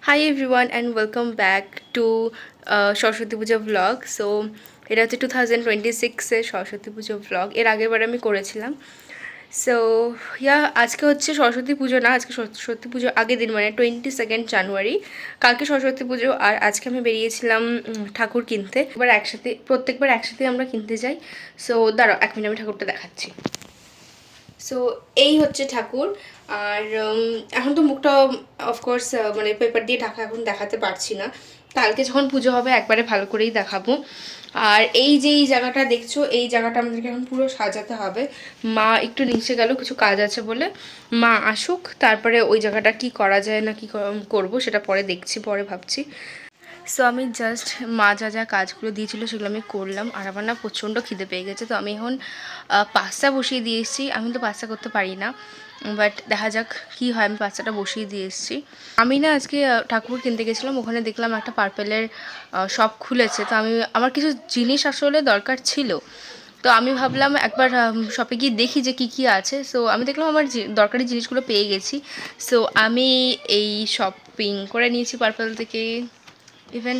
Hi everyone and welcome back to Saraswati Puja blog. So এটা হচ্ছে 2026-এর সরস্বতী পুজো blog. এর আগেরবার আমি করেছিলাম। সো আজকে হচ্ছে সরস্বতী পুজো না, আজকে সরস্বতী পুজো আগের দিন, মানে 22 জানুয়ারি। কালকে সরস্বতী পুজো, আর আজকে আমি বেরিয়েছিলাম ঠাকুর কিনতে। প্রত্যেকবার একসাথে আমরা কিনতে যাই। সো দাঁড়াও 1 মিনিট, আমি ঠাকুরটা দেখাচ্ছি। সো এই হচ্ছে ঠাকুর। আর এখন তো মুখটা অফকোর্স মানে পেপার দিয়ে ঢাকা, এখন দেখাতে পারছি না। কালকে যখন পুজো হবে একবারে ভালো করেই দেখাবো। আর এই যে এই জায়গাটা দেখছো, এই জায়গাটা আমাদেরকে এখন পুরো সাজাতে হবে। মা একটু নিচে গেল, কিছু কাজ আছে বলে। মা আসুক, তারপরে ওই জায়গাটা কি করা যায় না কি করবো সেটা পরে দেখছি, পরে ভাবছি। সো আমি জাস্ট মা যা যা কাজগুলো দিয়েছিলো সেগুলো আমি করলাম। আর আমার না প্রচণ্ড খিদে পেয়ে গেছে, তো আমি এখন পাস্তা বসিয়ে দিয়ে এসেছি। আমি তো পাস্তা করতে পারি না, বাট দেখা যাক কী হয়। আমি পাস্তাটা বসিয়ে দিয়ে এসেছি। আমি না আজকে ঠাকুর কিনতে গেছিলাম, ওখানে দেখলাম একটা পার্পেলের শপ খুলেছে। তো আমার কিছু জিনিস আসলে দরকার ছিল, তো আমি ভাবলাম একবার শপে গিয়ে দেখি যে কী কী আছে। সো আমি দেখলাম আমার দরকারি জিনিসগুলো পেয়ে গেছি। সো আমি এই শপিং করে নিয়েছি পার্পেল থেকে। ইভেন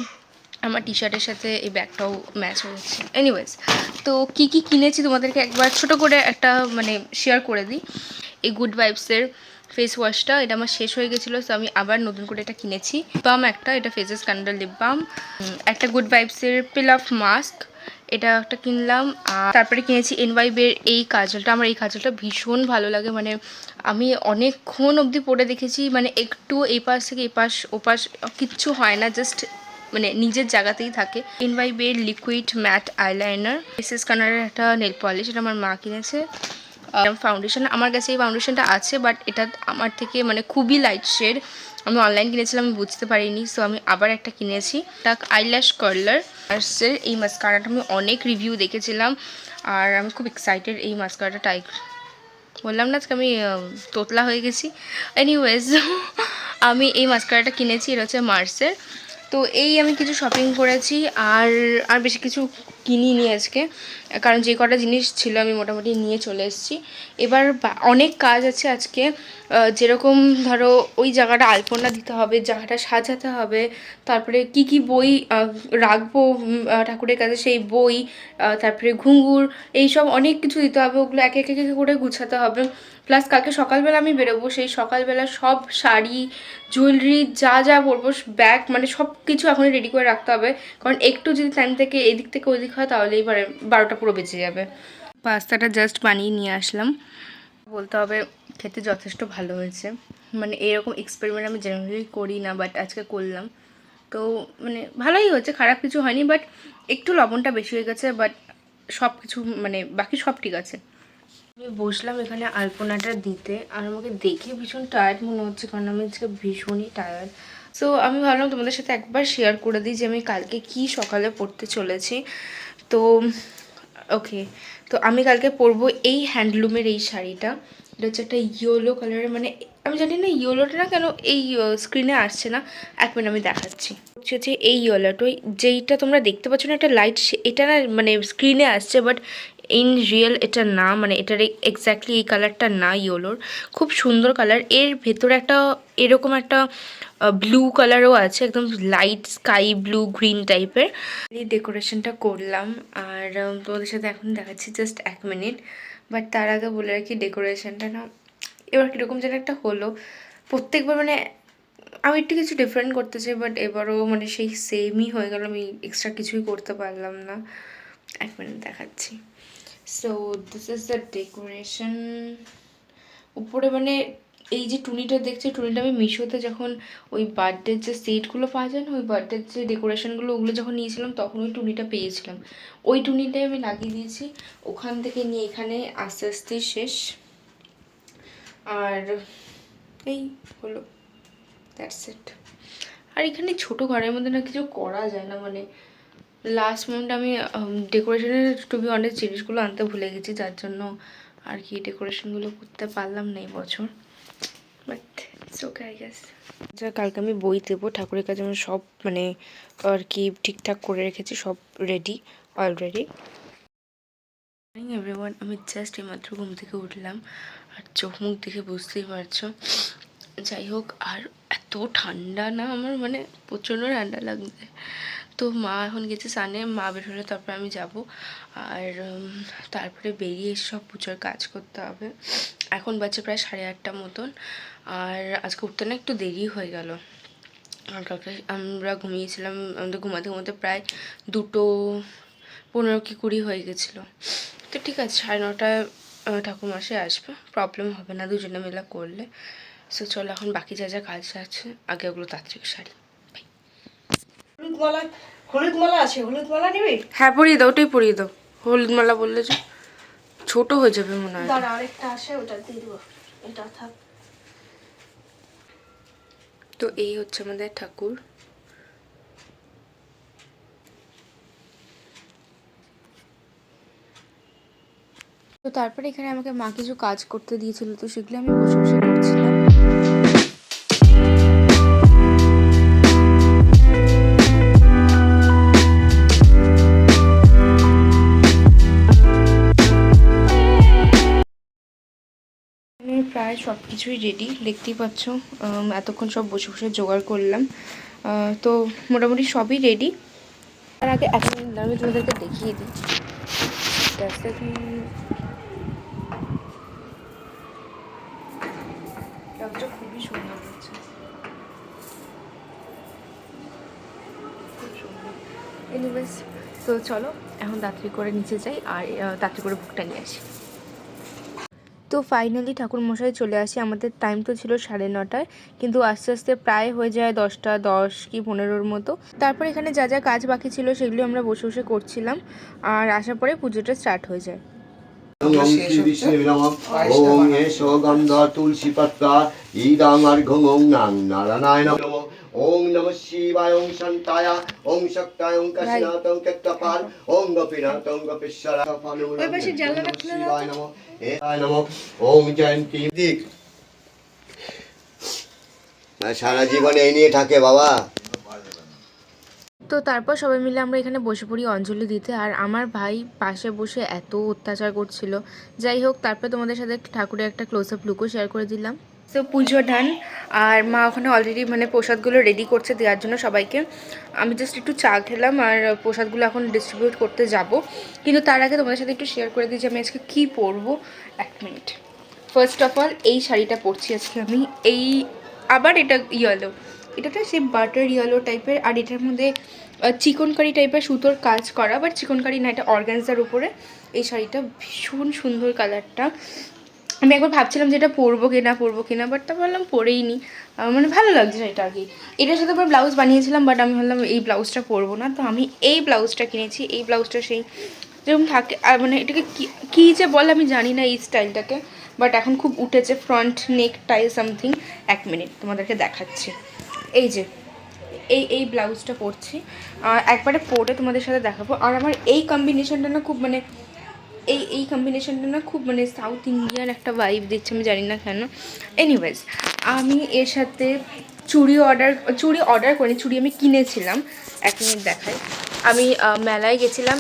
আমার টি শার্টের সাথে এই ব্যাগটাও ম্যাচ হয়ে যাচ্ছে। এনিওয়েজ, তো কী কী কিনেছি তোমাদেরকে একবার ছোটো করে একটা মানে শেয়ার করে দিই। এই গুড ভাইবসের ফেস ওয়াশটা, এটা আমার শেষ হয়ে গেছিলো, তো আমি আবার নতুন করে এটা কিনেছি। বাম একটা, এটা ফেসেস কান্ডার লিপ বাম। একটা গুড ভাইবসের পিল অফ মাস্ক, এটা একটা কিনলাম। আর তারপরে কিনেছি এনওয়াইবের এই কাজলটা। আমার এই কাজলটা ভীষণ ভালো লাগে, মানে আমি অনেকক্ষণ অবধি পরে দেখেছি, মানে একটু এই পাশ থেকে এই পাশ ওপাশ কিচ্ছু হয় না, জাস্ট মানে নিজের জায়গাতেই থাকে। এনওয়াইবের লিকুইড ম্যাট আইলাইনার, এসএস কানারের একটা নেল পলিশ, এটা আমার মা কিনেছে। ফাউন্ডেশন, আমার কাছে এই ফাউন্ডেশনটা আছে, বাট এটা আমার থেকে মানে খুবই লাইট শেড। আমি অনলাইন কিনেছিলাম, আমি বুঝতে পারিনি, সো আমি আবার একটা কিনেছি। টাক আইল্যাশ কার্লার আর্সের এই মাস্কারাটা আমি অনেক রিভিউ দেখেছিলাম, আর আমি খুব এক্সাইটেড এই মাস্কারাটা ট্রাই। বললাম না আজকে আমি তোতলা হয়ে গেছি। এনিওয়েজ, আমি এই মাস্কারাটা কিনেছি, এটা হচ্ছে মার্সের। তো এই আমি কিছু শপিং করেছি, আর বেশি কিছু কিনিনি আজকে, কারণ যে কটা জিনিস ছিল আমি মোটামুটি নিয়ে চলে এসেছি। এবার অনেক কাজ আছে আজকে, যেরকম ধরো ওই জায়গাটা আলপনা দিতে হবে, জায়গাটা সাজাতে হবে, তারপরে কি কি বই রাখবো ঠাকুরের কাছে সেই বই, তারপরে ঘুঙুর, এইসব অনেক কিছু দিতে হবে, ওগুলো একে একে করে গুছাতে হবে। প্লাস কালকে সকালবেলা আমি বেরোবো, সেই সকালবেলা সব শাড়ি জুয়েলারি যা যা পরবো, ব্যাগ, মানে সব কিছু এখনই রেডি করে রাখতে হবে, কারণ একটু যদি টাইম থেকে এদিক থেকে ওদিক হয় তাহলে এবারে 12টা পুরো বেঁচে যাবে। পাস্তাটা জাস্ট বানিয়ে নিয়ে আসলাম, বলতে হবে খেতে যথেষ্ট ভালো হয়েছে। মানে এরকম এক্সপেরিমেন্ট আমি জেনারেলি করি না, বাট আজকে করলাম। তো মানে ভালোই হয়েছে, খারাপ কিছু হয়নি, বাট একটু লবণটা বেশি হয়ে গেছে, বাট সব কিছু মানে বাকি সব ঠিক আছে। আমি বসলাম এখানে আলপনাটা দিতে, আর আমাকে দেখে ভীষণ টায়ার্ড মনে হচ্ছে, কারণ আমি আজকে ভীষণই টায়ার্ড। সো আমি ভাবলাম তোমাদের সাথে একবার শেয়ার করে দিই যে আমি কালকে কি সকালে পড়তে চলেছি। তো ওকে, তো আমি কালকে পরবো এই হ্যান্ডলুমের এই শাড়িটা। এটা হচ্ছে একটা ইয়েলো কালারের, মানে আমি জানি না ইয়েলোটা না কেন এই স্ক্রিনে আসছে না। 1 মিনিট আমি দেখাচ্ছি। হচ্ছে এই ইয়েলোটা, যেইটা তোমরা দেখতে পাচ্ছ না একটা লাইট, এটা না মানে স্ক্রিনে আসছে, বাট ইন রিয়েল এটা না, মানে এটার এক্স্যাক্টলি এই কালারটা না ইয়েলোর। খুব সুন্দর কালার। এর ভেতরে একটা এরকম একটা ব্লু কালারও আছে, একদম লাইট স্কাই ব্লু গ্রিন টাইপের। এই ডেকোরেশনটা করলাম, আর তোমাদের সাথে এখন দেখাচ্ছি, জাস্ট 1 মিনিট। বাট তার আগে বলে রাখি, ডেকোরেশনটা না এবার কীরকম যেন একটা হলো। প্রত্যেকবার মানে আমি একটু কিছু ডিফারেন্ট করতে চাই, বাট এবারও মানে সেই সেমই হয়ে গেল, আমি এক্সট্রা কিছুই করতে পারলাম না। 1 মিনিট দেখাচ্ছি। So this is the decoration. উপরে মানে এই যে টুনিটা দেখছি, টুনিটা আমি মিশোতে যখন ওই বার্থডের যে সেটগুলো পাওয়া যায় না, ওই বার্থডের যে ডেকোরেশনগুলো ওগুলো যখন নিয়েছিলাম তখন ওই টুনিটা পেয়েছিলাম, ওই টুনিটাই আমি লাগিয়ে দিয়েছি। ওখান থেকে নিয়ে এখানে আস্তে আস্তে শেষ। আর এই হলো, দ্যাটস ইট। আর এখানে ছোটো ঘরের মধ্যে না কিছু করা যায় না, মানে লাস্ট মোমেন্ট আমি ডেকোরেশনের টু বি অনেক জিনিসগুলো আনতে ভুলে গেছি, যার জন্য আর কি ডেকোরেশনগুলো করতে পারলাম না এই বছর, but it's okay I guess. যা কালকে আমি বই দেবো ঠাকুরের কাছে, আমি সব মানে আর কি ঠিকঠাক করে রেখেছি, সব রেডি অলরেডি। এভরিওয়ান, আমি জাস্ট এইমাত্র ঘুম থেকে উঠলাম, আর চোখ মুখ দেখে বুঝতেই পারছো যাই হোক, আর এত ঠান্ডা না আমার, মানে প্রচণ্ড ঠান্ডা লাগছে। তো মা এখন গেছে স্নানে, মা বের হলে তারপরে আমি যাব। আর তারপরে বেরিয়ে সব পুজোর কাজ করতে হবে। এখন বাজে প্রায় 8:30 মতন। আর আজকে উঠতে না একটু দেরি হয়ে গেল। আমরা ঘুমিয়েছিলাম, আমাদের ঘুমাতে ঘুমাতে প্রায় 2:15 কি 20 হয়ে গেছিলো। তো ঠিক আছে, 9:30টায় ঠাকুরমশাই আসবে, প্রবলেম হবে না দুজনে মিলে করলে। সো চলো এখন বাকি যা যা কাজ আছে আগে ওগুলো তাড়াতাড়ি সারি। হলুদ মালা আছে, হলুদ মালা নিবি? হ্যাঁ পরিয়ে দাও, ওটাই পরিয়ে দাও। হলুদ মালা বললে যে ছোট হয়ে যাবে মনে হয়। দাঁড়া, আরেকটা আছে, ওটা দিয়ে দেবো, এটা থাক। তো এই হচ্ছে আমাদের ঠাকুর। তো তারপরে এখানে আমাকে মা কিছু কাজ করতে দিয়েছিল, তো সেগুলো আমি বসে বসে করছিলাম। প্রায় সব কিছুই রেডি, দেখতেই পাচ্ছ। এতক্ষণ সব বসে বসে জোগাড় করলাম। তো মোটামুটি সবই রেডি। তার আগে এখন আমি তোমাদেরকে দেখিয়ে দিই। খুবই সুন্দর হচ্ছে, খুব সুন্দর। এনিওয়েজ, তো চলো এখন তাড়াতাড়ি করে নিচে যাই আর তাড়াতাড়ি করে ভোগটা নিয়ে আসি। তো ফাইনালি ঠাকুরমশাই চলে আসে। আমাদের টাইম তো ছিল 9:30, কিন্তু আস্তে আস্তে প্রায় হয়ে যায় 10টা 10 কি 15-র মতো। তারপর এখানে যা যা কাজ বাকি ছিল সেগুলো আমরা বসে বসে করছিলাম, আর আসার পরে পুজোটা স্টার্ট হয়ে যায়। ওম শ্রী বিষ্ণু নমঃ। ওম এষো গন্ধ তুলসী পত্রা ইদং অর্ঘ্যং ওং নাং নারায়ণায় নমঃ। ওম নমঃ শিবায় ওং শান্তায় ওং শক্তায় ওং কাশীনাথ ওং কেত্তপাল ওং গোপীনাথ ওং গোপীশ্বর ওই পাশে জানলাটা খুলে দাও। শিবায় নমঃ। এয় নমঃ। ওম জয়ন্তী দিক। সারা জীবন এই নিয়ে থাকে বাবা। তো তারপর সবাই মিলে আমরা এখানে বসে পড়ি অঞ্জলি দিতে, আর আমার ভাই পাশে বসে এত অত্যাচার করছিল। যাই হোক, তারপর তোমাদের সাথে ঠাকুরের একটা ক্লোজ আপ লুকও শেয়ার করে দিলাম। তো পুজো ডান, আর মা ওখানে অলরেডি মানে প্রসাদগুলো রেডি করছে দেওয়ার জন্য সবাইকে। আমি জাস্ট একটু চা খেলাম, আর প্রসাদগুলো এখন ডিস্ট্রিবিউট করতে যাব। কিন্তু তার আগে তোমাদের সাথে একটু শেয়ার করে দিই যে আমি আজকে কী পরবো। 1 মিনিট। ফার্স্ট অফ অল এই শাড়িটা পরছি আজকে আমি। এই আবার এটা ইয়েলো, এটাটা সেই বাটার ইয়েলো টাইপের, আর এটার মধ্যে চিকনকারি টাইপের সুতোর কাজ করা, বাট চিকনকারি না, এটা অর্গানজার উপরে। এই শাড়িটা ভীষণ সুন্দর কালারটা। আমি একবার ভাবছিলাম যে এটা পরবো কিনা, বাট তা ভাবলাম পরেই নি, মানে ভালো লাগছে শাড়িটা আর কি। এটার সাথে আবার ব্লাউজ বানিয়েছিলাম, বাট আমি ভাবলাম এই ব্লাউজটা পরবো না, তো আমি এই ব্লাউজটা কিনেছি। এই ব্লাউজটা সেই যেরকম থাকে, আর মানে এটাকে কী যে বলে আমি জানি না এই স্টাইলটাকে, বাট এখন খুব উঠেছে, ফ্রন্ট নেক টাই সামথিং। 1 মিনিট তোমাদেরকে দেখাচ্ছি। এই যে এই ব্লাউজটা পরছি, একবারে পরে তোমাদের সাথে দেখাবো। আর আমার এই কম্বিনেশনটা না খুব মানে এই কম্বিনেশনটা না খুব মানে সাউথ ইন্ডিয়ান একটা ভাইব দিচ্ছে, আমি জানি না কেন। এনিওয়েজ, আমি এর সাথে চুড়ি অর্ডার করিনি, চুড়ি আমি কিনেছিলাম। 1 মিনিট দেখাই। আমি মেলায় গেছিলাম,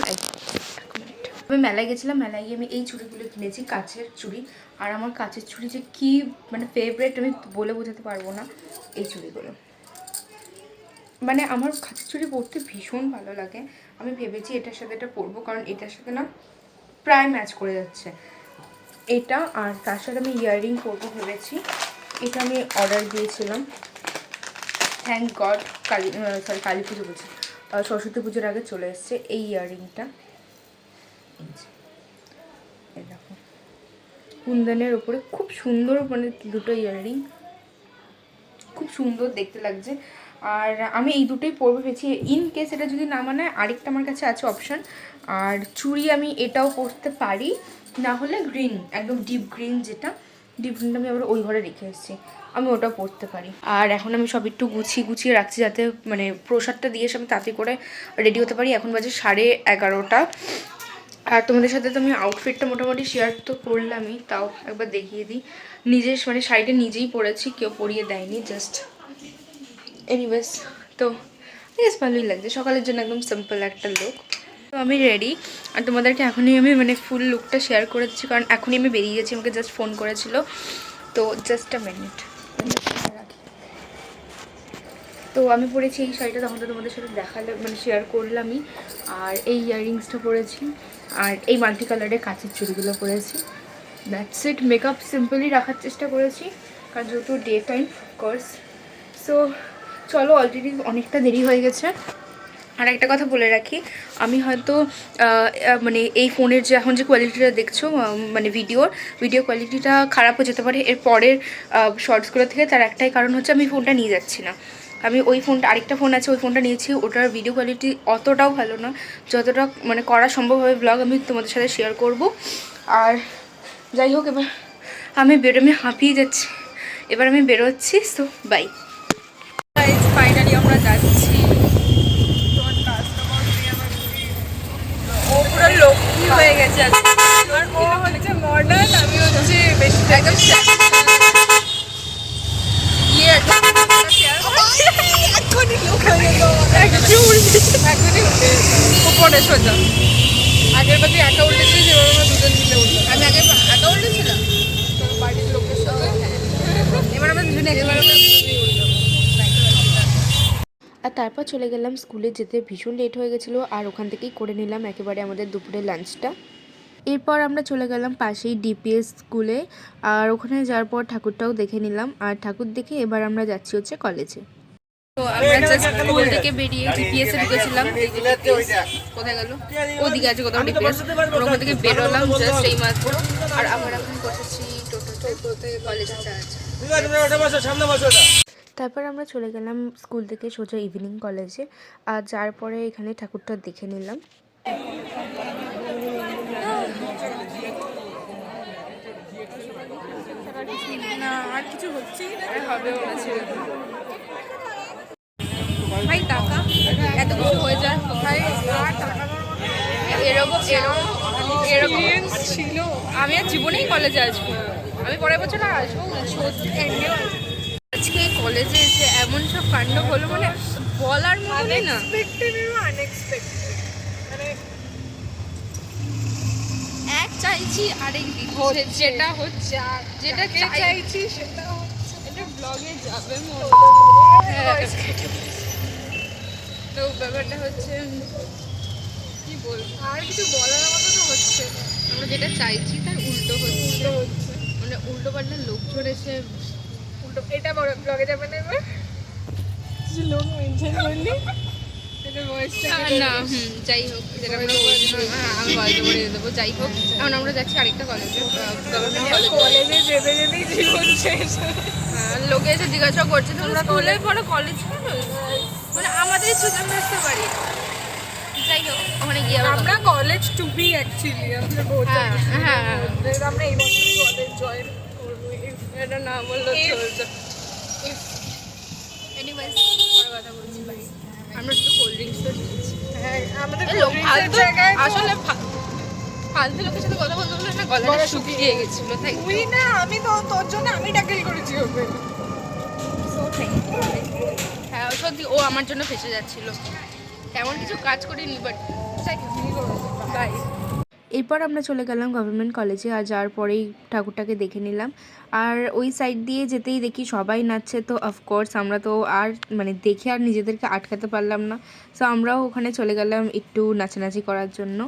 মেলায় গিয়ে আমি এই চুড়িগুলো কিনেছি, কাচের চুড়ি। আর আমার কাচের চুড়ি যে কী মানে ফেভারিট, আমি বলে বোঝাতে পারবো না। এই চুড়িগুলো মানে আমার কাচের চুড়ি পরতে ভীষণ ভালো লাগে। আমি ভেবেছি এটার সাথে এটা পরবো, কারণ এটার সাথে না প্রায় ম্যাচ করে যাচ্ছে এটা। আর তার সাথে আমি ইয়াররিং পরবো ভেবেছি। এটা আমি অর্ডার দিয়েছিলাম, থ্যাংক গড। কালী পুজো বলছি, সরস্বতী পুজোর আগে চলে এসছে এই ইয়াররিংটা। দেখো, কুন্দনের ওপরে খুব সুন্দর, মানে দুটো ইয়াররিং খুব সুন্দর দেখতে লাগছে। আর আমি এই দুটোই পরবো ভেবেছি, ইন কেস এটা যদি না মানায় আরেকটা আমার কাছে আছে অপশান। আর চুড়ি আমি এটাও পরতে পারি, না হলে গ্রিন, একদম ডিপ গ্রিন, যেটা ডিপ গ্রিনটা আমি আবার ওই ঘরে রেখে এসেছি, আমি ওটাও পরতে পারি। আর এখন আমি সব একটু গুছিয়ে রাখছি, যাতে মানে প্রসাদটা দিয়ে এসে আমি তাড়াতাড়ি করে রেডি হতে পারি। এখন বাজে 11:30। আর তোমাদের সাথে তো আমি আউটফিটটা মোটামুটি শেয়ার তো করলামই, তাও একবার দেখিয়ে দিই। নিজের মানে শাড়িটা নিজেই পরেছি, কেউ পরিয়ে দেয়নি, জাস্ট। এনিওয়েজ, তো বেশ ভালোই লাগছে, সকালের জন্য একদম সিম্পল একটা লুক। তো আমি রেডি, আর তোমাদেরকে এখনই আমি মানে ফুল লুকটা শেয়ার করে দিচ্ছি, কারণ এখনই আমি বেরিয়ে গেছি, আমাকে জাস্ট ফোন করেছিল। তো জাস্ট আ মিনিট। তো আমি পরেছি এই শাড়িটা, তখন তো তোমাদের সাথে দেখালে মানে শেয়ার করলামই। আর এই ইয়াররিংসটা পরেছি, আর এই মাল্টি কালারের কাঁচের চুড়িগুলো পরেছি। That's it. মেকআপ সিম্পলি রাখার চেষ্টা করেছি, কারণ যেহেতু ডে টাইম কোর্স। সো চলো, অলরেডি অনেকটা দেরি হয়ে গেছে। আর একটা কথা বলে রাখি, আমি হয়তো মানে এই ফোনের যে এখন যে কোয়ালিটিটা দেখছো, মানে ভিডিও কোয়ালিটিটা খারাপ হয়ে যেতে পারে এর পরের শর্টসগুলো থেকে। তার একটাই কারণ হচ্ছে আমি ফোনটা নিয়ে যাচ্ছি না। আমি ওই ফোনটা, আরেকটা ফোন আছে, ওই ফোনটা নিয়েছি, ওটার ভিডিও কোয়ালিটি অতটাও ভালো না। যতটা মানে করা সম্ভব হবে ব্লগ আমি তোমাদের সাথে শেয়ার করব। আর যাই হোক, এবার আমি হাঁপিয়ে যাচ্ছি, এবার আমি বেরোচ্ছি। So by. ফাইনালি আমরা যাচ্ছি। ও পুরো লক্ষ্মী হয়ে গেছে আর ও হচ্ছে মডার্ন, আমি হচ্ছে বেশি একদম উপরে সোজা। আগের বাকি একা উল্টেছি, সেভাবে আমরা দুজন মিলে উঠলাম। আমি আগে একা উল্টেছিলাম বাড়ির লোকের সাথে, এবার আমরা দুজনে আর তারপর চলে গেলাম স্কুলে। যেতে ভীষণ লেট হয়ে গেছিলো, আর ওখান থেকেই করে নিলাম একেবারে আমাদের দুপুরের লাঞ্চটা। এরপর আমরা চলে গেলাম পাশেই ডিপিএস স্কুলে, আর ওখানে যাওয়ার পর ঠাকুরটাও দেখে নিলাম। আর ঠাকুর দেখে এবার আমরা যাচ্ছি হচ্ছে কলেজে। তো আমরা জাস্ট স্কুল থেকে বেরিয়ে ডিপিএস এ ঢুকেছিলাম। কোথায় গেল? ওদিকে আছে কোথাও ডিপিএস। ওখান থেকে বেরোলাম জাস্ট এই মাত্র। আর আমরা এখন বসেছি টোটোতে কলেজে যাচ্ছি। তারপর আমরা চলে গেলাম স্কুল থেকে সোজা ইভিনিং কলেজে। আর যার পরে এখানে ঠাকুরটা দেখে নিলাম। না আর কিছু হচ্ছেই না, হবে ভাই টাকা এত কিছু হয়ে যায় ভাই। এরকম ছিল, আমি আর জীবনেই কলেজে আসবো, আমি পরের বছর আর আসবো। আজকে কলেজে এসে এমন সব কাণ্ড হলো, মানে বলার মতোই না। মানে এক চাইছি আরেক দিচ্ছে, যেটা হচ্ছে যেটা চাইছি সেটা হচ্ছে। এটা ব্লগে যাবে তো ব্যাপারটা হচ্ছে কি বলবো, আর কিছু বলার মতো তো হচ্ছে। আমরা যেটা চাইছি তার উল্টো হচ্ছে, মানে উল্টো পাল্টা লোকজন এসে উল্টো। এটা বড় ব্লগে যাবে না এবার, কিছু লোক মেনশন করলি না। যাই হোক, যেটা আমরা আমি বলতে বলে দেবো। যাই হোক, এখন আমরা যাচ্ছি আরেকটা কলেজে। কলেজে যেতে যেতেই জীবন শেষ। লোকে এসে জিজ্ঞাসা করছে তোমরা স্কুলে পড়ো কলেজ, মানে আমাদের ইচ্ছে আমরা আসতে পারি। যাই হোক, ওখানে গিয়ে আমরা কলেজ টু বি অ্যাকচুয়ালি হ্যাঁ আমরা এই বছরই কলেজ জয়েন করবো। এটা না বললো চলছে। এনিওয়েজ পরে কথা বলছি। ভাই আমরা একটু কোল্ড ড্রিঙ্কস তো নিয়েছি। হ্যাঁ আমাদের আসলে ফালতু লোকের সাথে কথা বলতে বলতে না গলাটা শুকিয়ে গেছিল। তাই তুই না, আমি তো তোর জন্য আমি ট্যাকেল করেছি ওকে। হ্যাঁ সত্যি, ও আমার জন্য ফেসে যাচ্ছিল। তেমন কিছু কাজ করিনি, বাট বাই। এরপর আমরা চলে গেলাম গভর্নমেন্ট কলেজে। আর যাওয়ার পরেই ঠাকুরটাকে দেখে নিলাম। আর ওই সাইড দিয়ে যেতেই দেখি সবাই নাচছে। তো অফকোর্স আমরা তো আর মানে দেখে আর নিজেদেরকে আটকাতে পারলাম না। সো আমরাও ওখানে চলে গেলাম একটু নাচানাচি করার জন্য।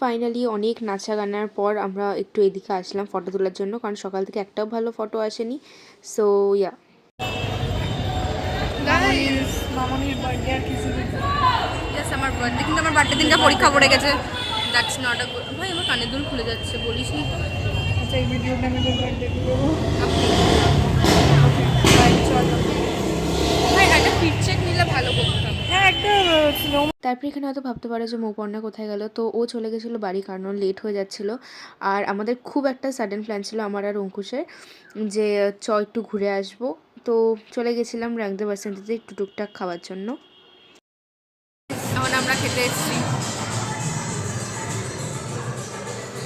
ফাইনালি অনেক নাচা গানার পর আমরা একটু এদিকে আসলাম ফটো তোলার জন্য, কারণ সকাল থেকে একটাও ভালো ফটো আসেনি। সো ইয়া গাইস, মামনির বার্থডে আর কিছু জাস্ট আমার বার্থডে, কিন্তু আমার বার্থডে দিনটা পরীক্ষা পড়ে গেছে। That's not a good. ভাই আমার কানের দুল খুলে যাচ্ছে, বলিস নি তো। আচ্ছা এই ভিডিওটা আমি তোর বার্থডে করবো। আপনি বাই চলো। ভাই একটা ফিট চেক নিলে ভালো করতাম। হ্যাঁ একটা স্লো। তারপর এখানে হয়তো ভাবতে পারে যে মৌপর্ণা কোথায় গেল, তো ও চলে গেছিলো বাড়ি, কারণ লেট হয়ে যাচ্ছিলো। আর আমাদের খুব একটা সাডেন প্ল্যান ছিল আমার আর অঙ্কুশের, যে একটু ঘুরে আসবো। তো চলে গেছিলাম রাংদে বাসন্তীতে একটু টুকটাক খাওয়ার জন্য। এখন আমরা খেতে এসেছি।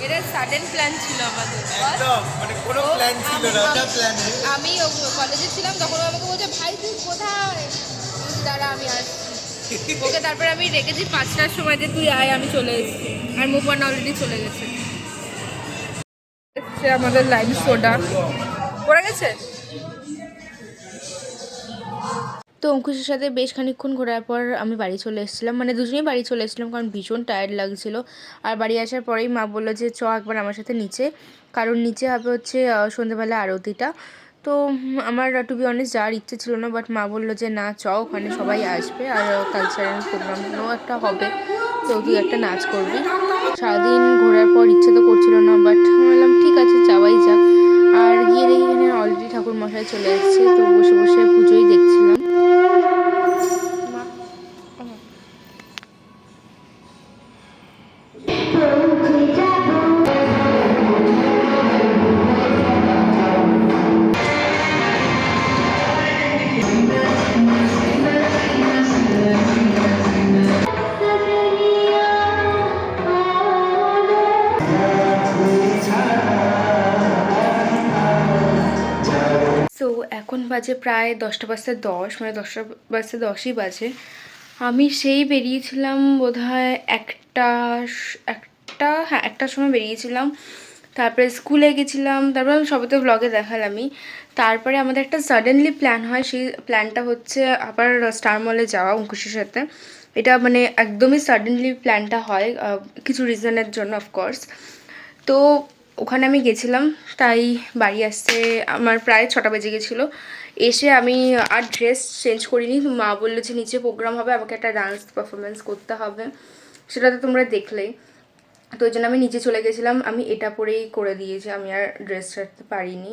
এটা সাডেন প্ল্যান ছিল আমাদের, একদম মানে কোনো প্ল্যান ছিল না, ওটা প্ল্যানে আমি কলেজে ছিলাম তখন ও আমাকে বলছে ভাই তুই কোথায়, দাঁড়া আমি আসছি। ওকে তারপরে আমি রেখেছি 5টার সময় যে তুই আয়, আমি চলে এসেছি। আর মুপান্না অলরেডি চলে গেছে। আমাদের লাইম সোডা পড়ে গেছে। তো অঙ্কুশের সাথে বেশ খানিকক্ষণ ঘোরার পর আমি বাড়ি চলে এসেছিলাম, মানে দুজনেই বাড়ি চলে এসেছিলাম, কারণ ভীষণ টায়ার্ড লাগছিলো। আর বাড়ি আসার পরেই মা বললো যে চ একবার আমার সাথে নিচে, কারণ নিচে হবে হচ্ছে সন্ধ্যেবেলা আরতিটা। তো আমার টু বি অনেস্ট যাওয়ার ইচ্ছে ছিল না, বাট মা বললো যে না চ, ওখানে সবাই আসবে আর কালচারাল প্রোগ্রামও একটা হবে, তো তুই একটা নাচ করবি। সারাদিন ঘোরার পর ইচ্ছে তো করছিল না, বাট বললাম ঠিক আছে যাওয়াই যাক। আর গিয়ে দেখি এখানে অলরেডি ঠাকুর মশাই চলে এসেছে, তো বসে বসে পুজোই দেখছিলাম। সো এখন বাজে প্রায় 10:10, মানে 10:10ই বাজে। আমি সেই বেরিয়েছিলাম বোধহয় একটার সময় বেরিয়েছিলাম। তারপরে স্কুলে গেছিলাম, তারপরে আমি সবে তো ব্লগে দেখালামই। তারপরে আমাদের একটা সাডেনলি প্ল্যান হয়, সেই প্ল্যানটা হচ্ছে আবার স্টার মলে যাওয়া অঙ্কুশের সাথে। এটা মানে একদমই সাডেনলি প্ল্যানটা হয় কিছু রিজনের জন্য অফকোর্স। তো ওখানে আমি গেছিলাম, তাই বাড়ি আসতে আমার প্রায় 6টা বেজে গেছিলো। এসে আমি আর ড্রেস চেঞ্জ করিনি, মা বললো যে নিচে প্রোগ্রাম হবে, আমাকে একটা ডান্স পারফরমেন্স করতে হবে, সেটা তো তোমরা দেখলেই। তো ওই জন্য আমি নিচে চলে গেছিলাম, আমি এটা পরেই করে দিয়েছি, আমি আর ড্রেস ছাড়তে পারিনি।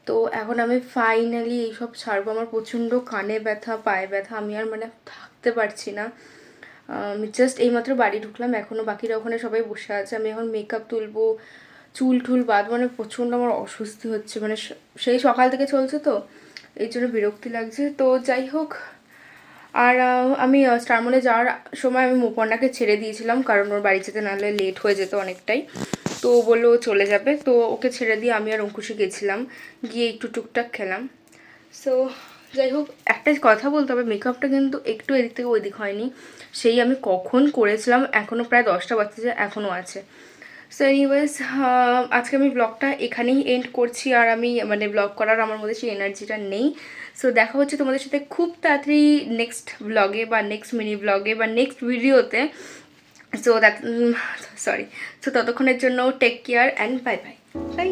তো এখন আমি ফাইনালি এইসব ছাড়বো। আমার প্রচণ্ড কানে ব্যথা, পায়ে ব্যথা, আমি আর মানে থাকতে পারছি না। আমি জাস্ট এইমাত্র বাড়ি ঢুকলাম, এখনও বাকিরা ওখানে সবাই বসে আছে। আমি এখন মেকআপ তুলবো, চুল টুল বাদ, মানে প্রচণ্ড আমার অস্বস্তি হচ্ছে, মানে সেই সকাল থেকে চলছে তো এই জন্য বিরক্তি লাগছে। তো যাই হোক, আর আমি স্টার মলে যাওয়ার সময় আমি মুপর্ণাকে ছেড়ে দিয়েছিলাম, কারণ ওর বাড়ি যেতে নাহলে লেট হয়ে যেত অনেকটাই। তো ও বললো ও চলে যাবে, তো ওকে ছেড়ে দিয়ে আমি আর অঙ্কুশে গেছিলাম, গিয়ে একটু টুকটাক খেলাম। সো যাই হোক, একটা কথা বলতে হবে, মেকআপটা কিন্তু একটু এদিক থেকে ওইদিক হয়নি, সেই আমি কখন করেছিলাম, এখনও প্রায় 10টা বাজছে, এখনও আছে। সো এনিওয়েজ, আজকে আমি ব্লগটা এখানেই এন্ড করছি, আর আমি মানে ব্লগ করার আমার মধ্যে সেই এনার্জিটা নেই। সো দেখা হচ্ছে তোমাদের সাথে খুব তাড়াতাড়ি নেক্সট ব্লগে বা নেক্সট মিনি ব্লগে বা নেক্সট ভিডিওতে। সো ততক্ষণের জন্য take care and bye bye by.